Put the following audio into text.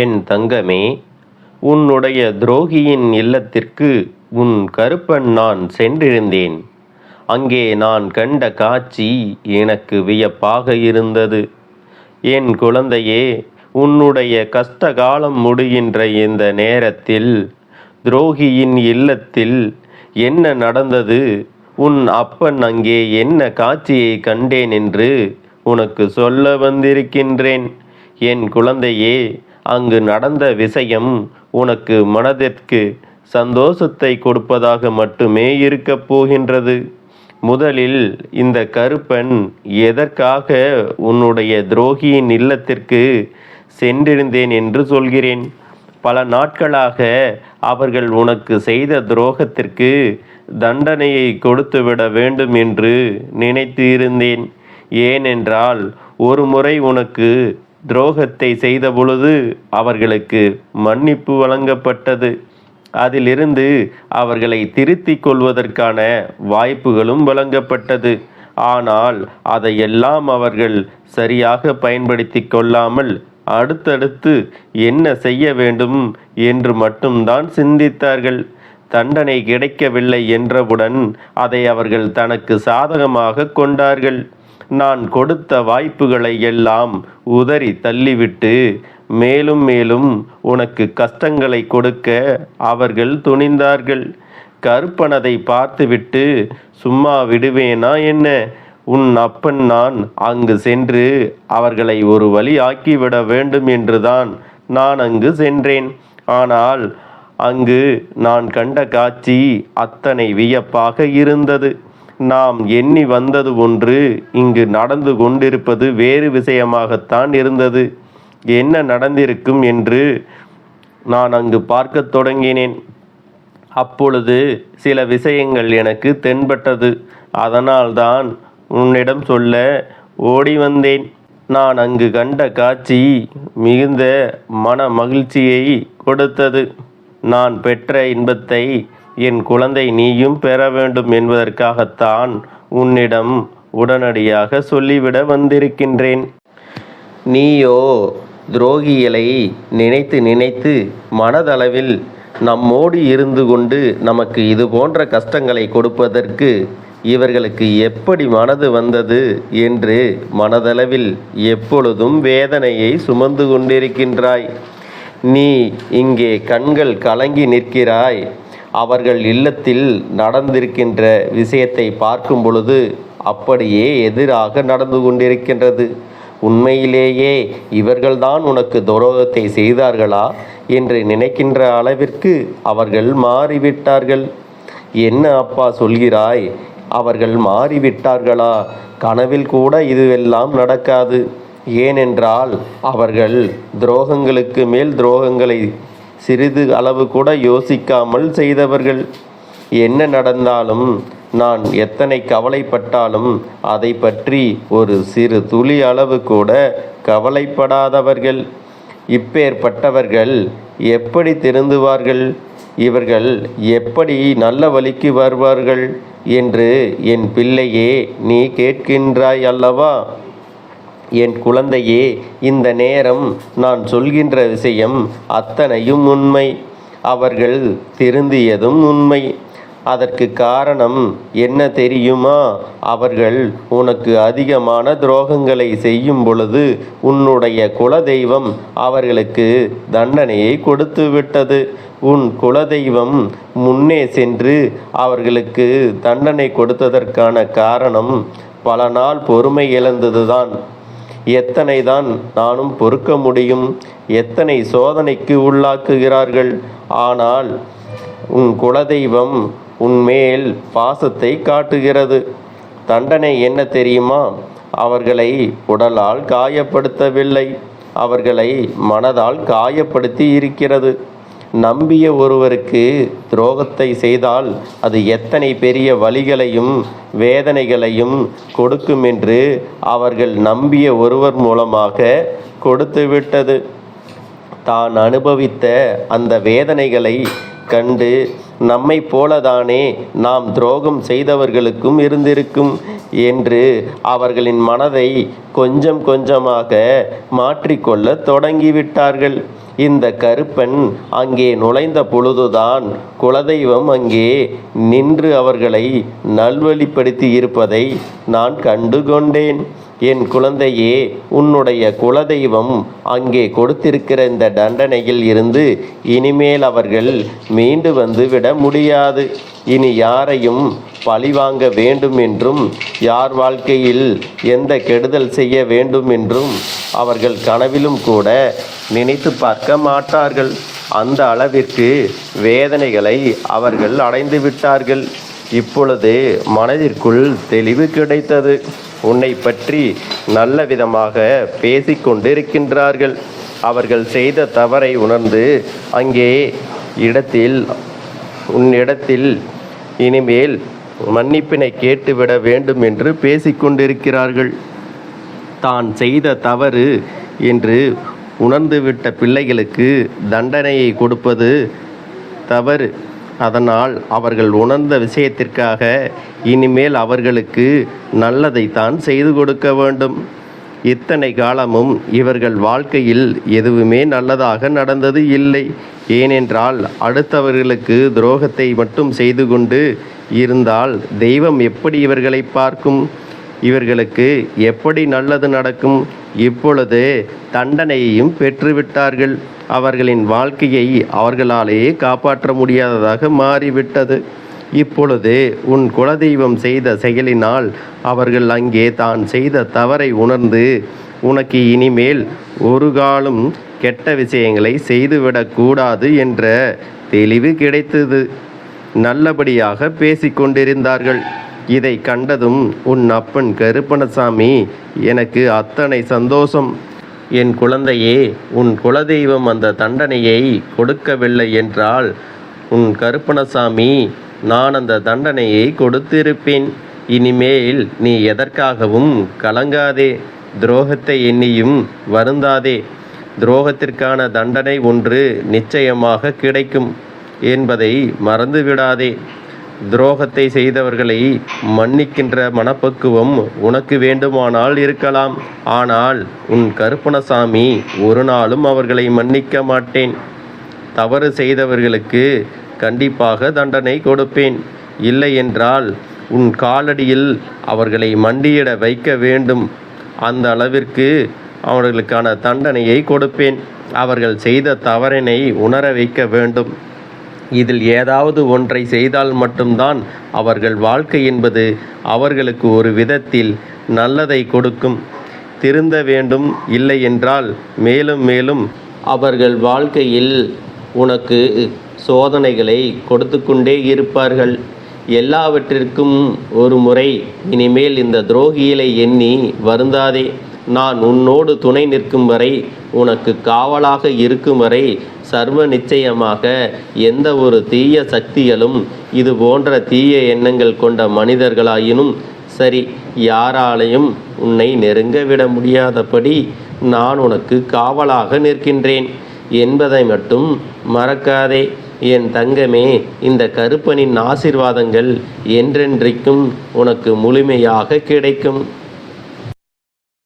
என் தங்கமே, உன்னுடைய துரோகியின் இல்லத்திற்கு உன் கருப்பன் நான் சென்றிருந்தேன். அங்கே நான் கண்ட காட்சி எனக்கு வியப்பாக இருந்தது. என் குழந்தையே, உன்னுடைய கஷ்டகாலம் முடிகின்ற இந்த நேரத்தில் துரோகியின் இல்லத்தில் என்ன நடந்தது, உன் அப்பன் அங்கே என்ன காட்சியை கண்டேன் என்று உனக்கு சொல்ல வந்திருக்கின்றேன். என் குழந்தையே, அங்கு நடந்த விஷயம் உனக்கு மனதிற்கு சந்தோஷத்தை கொடுப்பதாக மட்டுமே இருக்கப் போகின்றது. முதலில் இந்த கருப்பன் எதற்காக உன்னுடைய துரோகியின் இல்லத்திற்கு சென்றிருந்தேன் என்று சொல்கிறேன். பல நாட்களாக அவர்கள் உனக்கு செய்த துரோகத்திற்கு தண்டனையை கொடுத்துவிட வேண்டும் என்று நினைத்து இருந்தேன். ஏனென்றால் ஒரு முறை உனக்கு துரோகத்தை செய்த பொழுது அவர்களுக்கு மன்னிப்பு வழங்கப்பட்டது. அதிலிருந்து அவர்களை திருத்திக் கொள்வதற்கான வாய்ப்புகளும் வழங்கப்பட்டது. ஆனால் அதையெல்லாம் அவர்கள் சரியாக பயன்படுத்தி கொள்ளாமல் அடுத்தடுத்து என்ன செய்ய வேண்டும் என்று மட்டும்தான் சிந்தித்தார்கள். தண்டனை கிடைக்கவில்லை என்றவுடன் அதை அவர்கள் தனக்கு சாதகமாக கொண்டார்கள். நான் கொடுத்த வாய்ப்புகளை எல்லாம் உதறி தள்ளிவிட்டு மேலும் மேலும் உனக்கு கஷ்டங்களை கொடுக்க அவர்கள் துணிந்தார்கள். கருப்பனதை பார்த்துவிட்டு சும்மா விடுவேனா என்ன? உன் அப்பன் நான் அங்கு சென்று அவர்களை ஒரு வழி ஆக்கிவிட வேண்டும் என்றுதான் நான் அங்கு சென்றேன். ஆனால் அங்கு நான் கண்ட காட்சி அத்தனை வியப்பாக இருந்தது. நாம் எண்ணி வந்தது ஒன்று, இங்கு நடந்து கொண்டிருப்பது வேறு விஷயமாகத்தான் இருந்தது. என்ன நடந்திருக்கும் என்று நான் அங்கு பார்க்க தொடங்கினேன். அப்பொழுது சில விஷயங்கள் எனக்கு தென்பட்டது. அதனால்தான் உன்னிடம் சொல்ல ஓடி வந்தேன். நான் அங்கு கண்ட காட்சி மிகுந்த மன மகிழ்ச்சியை கொடுத்தது. நான் பெற்ற இன்பத்தை என் குழந்தை நீயும் பெற வேண்டும் என்பதற்காகத்தான் உன்னிடம் உடனடியாக சொல்லிவிட வந்திருக்கின்றேன். நீயோ துரோகிகளை நினைத்து நினைத்து மனதளவில் நம்மோடு இருந்து கொண்டு நமக்கு இது போன்ற கஷ்டங்களை கொடுப்பதற்கு இவர்களுக்கு எப்படி மனது வந்தது என்று மனதளவில் எப்பொழுதும் வேதனையை சுமந்து கொண்டிருக்கின்றாய். நீ இங்கே கண்கள் கலங்கி நிற்கிறாய். அவர்கள் இல்லத்தில் நடந்திருக்கின்ற விஷயத்தை பார்க்கும் பொழுது அப்படியே எதிராக நடந்து கொண்டிருக்கின்றது. உண்மையிலேயே இவர்கள்தான் உனக்கு துரோகத்தை செய்தார்களா என்று நினைக்கின்ற அளவிற்கு அவர்கள் மாறிவிட்டார்கள். என்ன அப்பா சொல்கிறாய்? அவர்கள் மாறிவிட்டார்களா? கனவில் கூட இதுவெல்லாம் நடக்காது. ஏனென்றால் அவர்கள் துரோகங்களுக்கு மேல் துரோகங்களை சிறிது அளவு கூட யோசிக்காமல் செய்தவர்கள். என்ன நடந்தாலும், நான் எத்தனை கவலைப்பட்டாலும் அதை பற்றி ஒரு சிறு துளி அளவு கூட கவலைப்படாதவர்கள். இப்பேற்பட்டவர்கள் எப்படி திருந்துவார்கள்? இவர்கள் எப்படி நல்ல வழிக்கு வருவார்கள் என்று என் பிள்ளையே நீ கேட்கின்றாய் அல்லவா? என் குழந்தையே, இந்த நேரம் நான் சொல்கின்ற விஷயம் அத்தனையும் உண்மை. அவர்கள் திருந்தியதும் உண்மை. அதற்கு காரணம் என்ன தெரியுமா? அவர்கள் உனக்கு அதிகமான துரோகங்களை செய்யும் பொழுது உன்னுடைய குலதெய்வம் அவர்களுக்கு தண்டனையை கொடுத்து விட்டது. உன் குலதெய்வம் முன்னே சென்று அவர்களுக்கு தண்டனை கொடுத்ததற்கான காரணம் பல நாள் பொறுமை இழந்ததுதான். எத்தனை தான் நானும் பொறுக்க முடியும்? எத்தனை சோதனைக்கு உள்ளாக்குகிறார்கள். ஆனால் உன் குலதெய்வம் உன்மேல் பாசத்தை காட்டுகிறது. தண்டனை என்ன தெரியுமா? அவர்களை உடலால் காயப்படுத்தவில்லை, அவர்களை மனதால் காயப்படுத்தி இருக்கிறது. நம்பிய ஒருவருக்கு துரோகத்தை செய்தால் அது எத்தனை பெரிய வலிகளையும் வேதனைகளையும் கொடுக்கும் என்று அவர்கள் நம்பிய ஒருவர் மூலமாக கொடுத்துவிட்டது. தான் அனுபவித்த அந்த வேதனைகளை கண்டு நம்மை போலதானே நாம் துரோகம் செய்தவர்களுக்கும் இருந்திருக்கும் என்று அவர்களின் மனதை கொஞ்சம் கொஞ்சமாக மாற்றிக்கொள்ள தொடங்கிவிட்டார்கள். இந்த கருப்பன் அங்கே நுழைந்த பொழுதுதான் குலதெய்வம் அங்கே நின்று அவர்களை நல்வழிப்படுத்தி இருப்பதை நான் கண்டு கொண்டேன். என் குழந்தையே, உன்னுடைய குலதெய்வம் அங்கே கொடுத்திருக்கிற இந்த தண்டனையில் இருந்து இனிமேல் அவர்கள் மீண்டு வந்து விட முடியாது. இனி யாரையும் பழிவாங்க வேண்டும் என்றும் யார் வாழ்க்கையில் எந்த கெடுதல் செய்ய வேண்டும் என்றும் அவர்கள் கனவிலும் கூட நினைத்து பார்க்க மாட்டார்கள். அந்த அளவிற்கு வேதனைகளை அவர்கள் அடைந்து விட்டார்கள். இப்பொழுது மனதிற்குள் தெளிவு கிடைத்தது. உன்னை பற்றி நல்ல விதமாக பேசிக்கொண்டிருக்கின்றார்கள். அவர்கள் செய்த தவறை உணர்ந்து அங்கே உன்னிடத்தில் இனிமேல் மன்னிப்பினை கேட்டுவிட வேண்டும் என்று பேசிக்கொண்டிருக்கிறார்கள். தான் செய்த தவறு என்று உணர்ந்துவிட்ட பிள்ளைகளுக்கு தண்டனையை கொடுப்பது தவறு. அதனால் அவர்கள் உணர்ந்த விஷயத்திற்காக இனிமேல் அவர்களுக்கு நல்லதைத்தான் செய்து கொடுக்க வேண்டும். இத்தனை காலமும் இவர்கள் வாழ்க்கையில் எதுவுமே நல்லதாக நடந்தது இல்லை. ஏனென்றால் அடுத்தவர்களுக்கு துரோகத்தை மட்டும் செய்து கொண்டு இருந்தால் தெய்வம் எப்படி இவர்களை பார்க்கும்? இவர்களுக்கு எப்படி நல்லது நடக்கும்? இப்பொழுது தண்டனையையும் பெற்றுவிட்டார்கள். அவர்களின் வாழ்க்கையை அவர்களாலேயே காப்பாற்ற முடியாததாக மாறிவிட்டது. இப்பொழுது உன் குலதெய்வம் செய்த செயலினால் அவர்கள் அங்கே தான் செய்த தவறை உணர்ந்து உனக்கு இனிமேல் ஒரு காலம் கெட்ட விஷயங்களை செய்துவிடக்கூடாது என்ற தெளிவு கிடைத்தது. நல்லபடியாக பேசிக்கொண்டிருந்தார்கள். இதை கண்டதும் உன் அப்பன் கருப்பணசாமி, எனக்கு அத்தனை சந்தோஷம். என் குழந்தையே, உன் குலதெய்வம் அந்த தண்டனையை கொடுக்கவில்லை என்றால் உன் கருப்பணசாமி நான் அந்த தண்டனையை கொடுத்திருப்பேன். இனிமேல் நீ எதற்காகவும் கலங்காதே, துரோகத்தை எண்ணியும் வருந்தாதே. துரோகத்திற்கான தண்டனை ஒன்று நிச்சயமாக கிடைக்கும் என்பதை மறந்துவிடாதே. துரோகத்தை செய்தவர்களை மன்னிக்கின்ற மனப்பக்குவம் உனக்கு வேண்டுமானால் இருக்கலாம். ஆனால் உன் கருப்பணசாமி ஒரு நாளும் அவர்களை மன்னிக்க மாட்டேன். தவறு செய்தவர்களுக்கு கண்டிப்பாக தண்டனை கொடுப்பேன். இல்லை என்றால் உன் காலடியில் அவர்களை மண்டியிட வைக்க வேண்டும். அந்த அளவிற்கு அவர்களுக்கான தண்டனையை கொடுப்பேன். அவர்கள் செய்த தவறினை உணர வைக்க வேண்டும். இதில் ஏதாவது ஒன்றை செய்தால் மட்டும்தான் அவர்கள் வாழ்க்கை என்பது அவர்களுக்கு ஒரு விதத்தில் நல்லதை கொடுக்கும். திருந்த வேண்டும். இல்லை என்றால் மேலும் மேலும் அவர்கள் வாழ்க்கையில் உனக்கு சோதனைகளை கொடுத்து கொண்டே இருப்பார்கள். எல்லாவற்றிற்கும் ஒரு முறை இனிமேல் இந்த துரோகிகளை எண்ணி வருந்தாதே. நான் உன்னோடு துணை நிற்கும் வரை, உனக்கு காவலாக இருக்கும் வரை சர்வ நிச்சயமாக எந்த ஒரு தீய சக்திகளும் இது போன்ற தீய எண்ணங்கள் கொண்ட மனிதர்களாயினும் சரி யாராலையும் உன்னை நெருங்க விட முடியாதபடி நான் உனக்கு காவலாக நிற்கின்றேன் என்பதை மட்டும் மறக்காதே. என் தங்கமே, இந்த கருப்பனின் ஆசீர்வாதங்கள் என்றென்றைக்கும் உனக்கு முழுமையாக கிடைக்கும்.